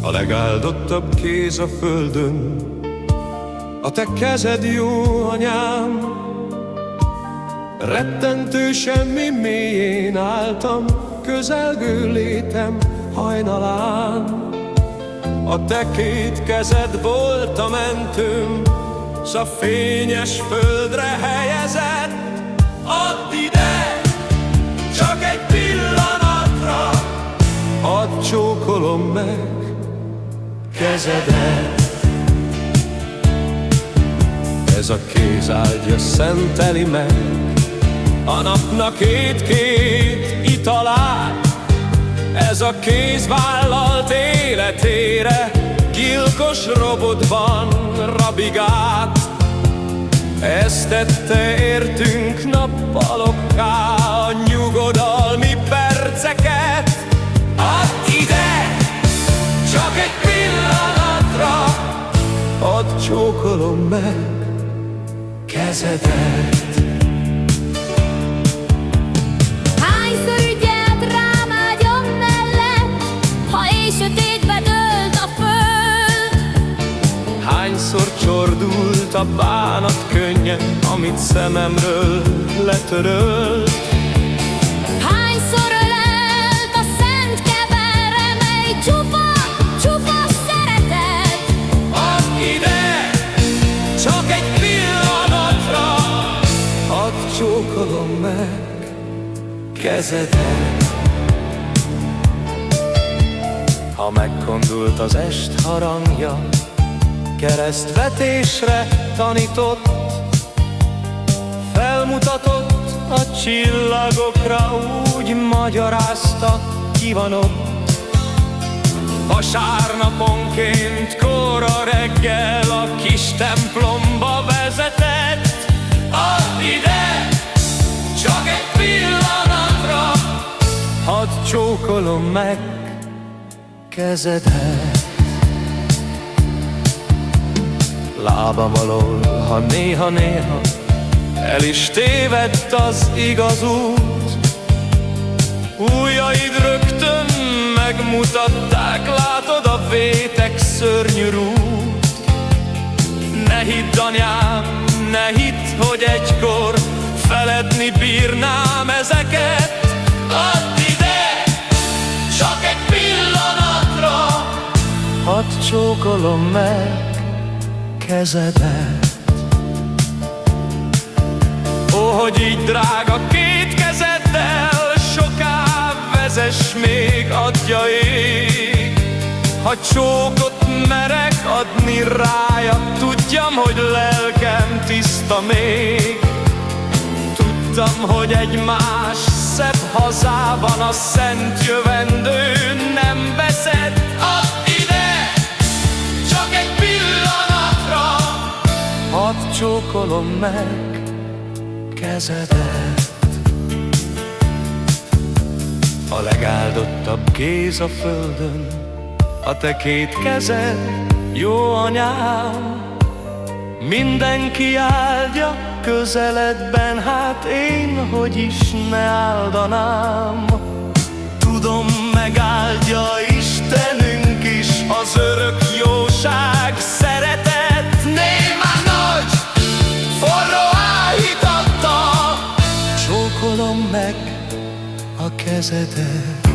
A legáldottabb kéz a földön, a te kezed, jó anyám. Rettentő semmi mélyén álltam, közelgő létem hajnalán. A te két kezed volt a mentőm, s a fényes földre helyezett. Add ide, csak egy pillanatra, hadd csókolom meg kezedet. Ez a kéz áldja, szenteli meg a napnak két-két italát. Ez a kéz vállalt életére gyilkos robotban rabigát. Ezt tette értünk nappalokká a nyugodalmi perceket. Add ide, csak egy pillanatra, hadd csókolom meg kezedet. Hányszor ügyelt rám ágyam mellett, ha éj sötétbe dőlt a föld? Hányszor csordult a bánat könnyen, amit szememről letörölt? Hányszor ölelt a szent kevere, mely csupa szeretet? Add ide, csak egy pillanatra, hadd csókolom meg kezedet. Ha megkondult az est harangja, keresztvetésre tanított, felmutatott a csillagokra, úgy magyarázta, ki van ott. Vasárnaponként kora reggel a kis templomba vezetett. Add ide, csak egy pillanatra, hadd csókolom meg kezedet. Lábam alól, ha néha-néha el is tévedt az igaz út, ujjaid rögtön megmutatták, látod a vétek szörnyű rút. Ne hidd, anyám, ne hidd, hogy egykor feledni bírnám ezeket. Add ide, csak egy pillanatra, hadd csókolom meg kezedet. Ó, hogy így drága két kezeddel soká vezess még, adja ég. Ha csókot merek adni rája, tudjam, hogy lelkem tiszta még. Tudtam, hogy egy más szebb hazában a szent jövendő nem veszett. Add ide, csak egy pillanatra, hadd csókolom meg kezedet. A legáldottabb kéz a földön, a te két kezed, jó anyám. Mindenki áldja közeledben, hát én hogy is ne áldanám. Tudom, megáldja Istenünk is az örök jóság, szeretet. Némán nagy, forró áhítattal csókolom meg a kezedet.